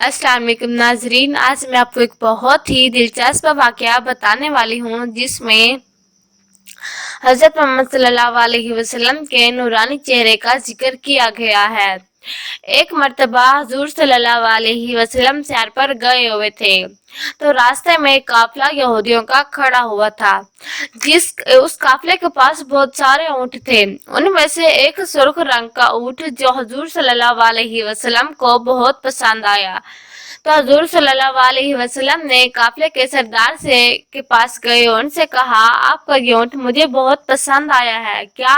अस्सलाम वालेकुम नाजरीन, आज मैं आपको एक बहुत ही दिलचस्प वाकया बताने वाली हूँ जिसमें हज़रत मोहम्मद सल्लल्लाहु अलैहि वसल्लम के नूरानी चेहरे का जिक्र किया गया है। एक मर्तबा हुजूर सल्लल्लाहु अलैहि वसल्लम सैर पर गए हुए थे, तो रास्ते में एक काफिला यहूदियों का खड़ा हुआ था। उस काफिले के पास बहुत सारे ऊँट थे। उनमें से एक सुर्ख रंग का ऊँट जो हुजूर सल्लल्लाहु अलैहि वसल्लम को बहुत पसंद आया। तो हुजूर सल्लल्लाहु अलैहि वसल्लम ने काफिले के सरदार से के पास गए, उनसे कहा, आपका ये ऊँट मुझे बहुत पसंद आया है, क्या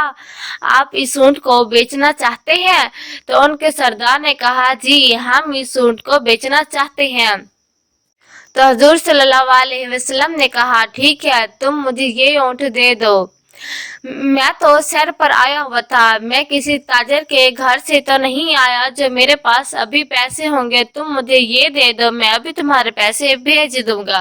आप इस ऊँट को बेचना चाहते हैं? तो उनके सरदार ने कहा, जी हम इस ऊँट को बेचना चाहते हैं। तो हुजूर सल्लल्लाहु अलैहि वसल्लम ने कहा, ठीक है, तुम मुझे ये ऊँट दे दो। मैं तो सैर पर आया हुआ था, मैं किसी ताजर के घर से तो नहीं आया जो मेरे पास अभी पैसे होंगे, तुम मुझे ये दे दो, मैं अभी तुम्हारे पैसे भेज दूंगा।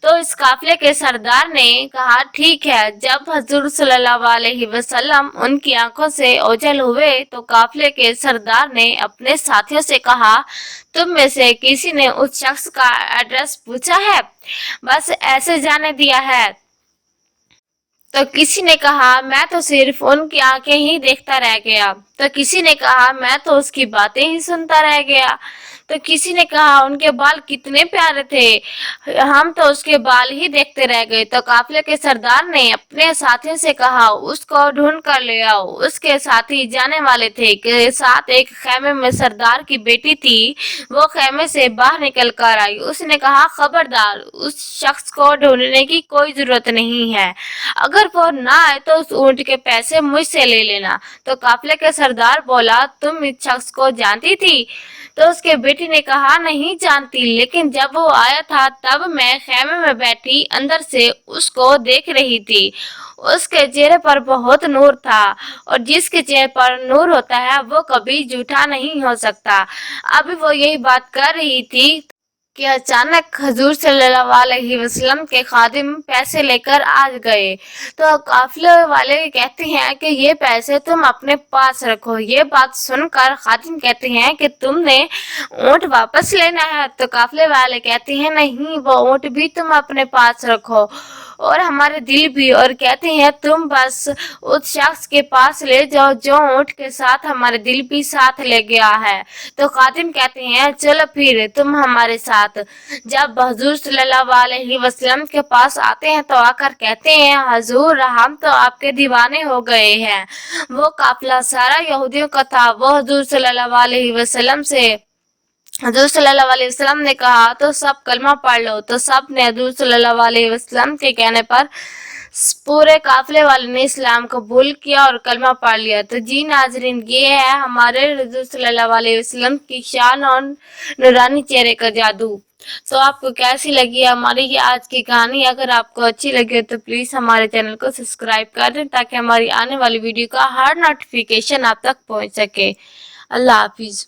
तो इस काफिले के सरदार ने कहा, ठीक है। जब हुजूर सल्लल्लाहु अलैहि वसल्लम उनकी आंखों से ओझल हुए तो काफिले के सरदार ने अपने साथियों से कहा, तुम में से किसी ने उस शख्स का एड्रेस पूछा है? बस ऐसे जाने दिया है। तो किसी ने कहा, मैं तो सिर्फ उनकी आंखें ही देखता रह गया। तो किसी ने कहा, मैं तो उसकी बातें ही सुनता रह गया। तो किसी ने कहा, उनके बाल कितने प्यारे थे, हम तो उसके बाल ही देखते रह गए। तो काफिले के सरदार ने अपने साथियों से कहा, उसको ढूंढ कर ले आओ। उसके साथी जाने वाले थे के साथ एक खेमे में सरदार की बेटी थी। वो खेमे से बाहर निकल कर आई। उसने कहा, खबरदार, उस शख्स को ढूंढने की कोई जरूरत नहीं है, अगर वो ना आए तो उस ऊँट के पैसे मुझसे ले लेना। तो काफिले के सरदार बोला, तुम इस शख्स को जानती थी? तो उसके बेटी ने कहा, नहीं जानती, लेकिन जब वो आया था तब मैं खेमे में बैठी अंदर से उसको देख रही थी। उसके चेहरे पर बहुत नूर था, और जिसके चेहरे पर नूर होता है वो कभी झूठा नहीं हो सकता। अभी वो यही बात कर रही थी कि अचानक हुजूर सल्लल्लाहु अलैहि वसल्लम के खादिम पैसे लेकर आ गए। तो काफिले वाले कहते हैं कि ये पैसे तुम अपने पास रखो। ये बात सुनकर खादिम कहते हैं कि तुमने ऊँट वापस लेना है? तो काफिले वाले कहते हैं, नहीं, वो ऊँट भी तुम अपने पास रखो और हमारे दिल भी। और कहते हैं, तुम बस उस शख्स के पास ले जाओ जो ऊँट के साथ हमारे दिल भी साथ ले गया है। तो खादिम कहते हैं, चलो फिर तुम हमारे साथ। जब हुजूर सल्लल्लाहु अलैहि वसल्लम के पास आते हैं तो आकर कहते हैं, हुजूर हम तो आपके दीवाने हो गए हैं। वो काफिला सारा यहूदियों का था। वो हुजूर सल्लल्लाहु अलैहि वसल्लम से हजूर सल्लल्लाहु अलैहि वसल्लम ने कहा, तो सब कलमा पढ़ लो। तो सब ने हजूर सल्लल्लाहु अलैहि वसल्लम के कहने पर पूरे काफिले वाले ने इस्लाम कबूल किया और कलमा पढ़ लिया। तो जी नाजरीन, ये है हमारे हजूर सल्लल्लाहु अलैहि वसल्लम की शान और नूरानी चेहरे का जादू। तो आपको कैसी लगी हमारी ये आज की कहानी? अगर आपको अच्छी लगे तो प्लीज़ हमारे चैनल को सब्सक्राइब कर दें ताकि हमारी आने वाली वीडियो का हर नोटिफिकेशन आप तक पहुंच सके। अल्लाह हाफिज़।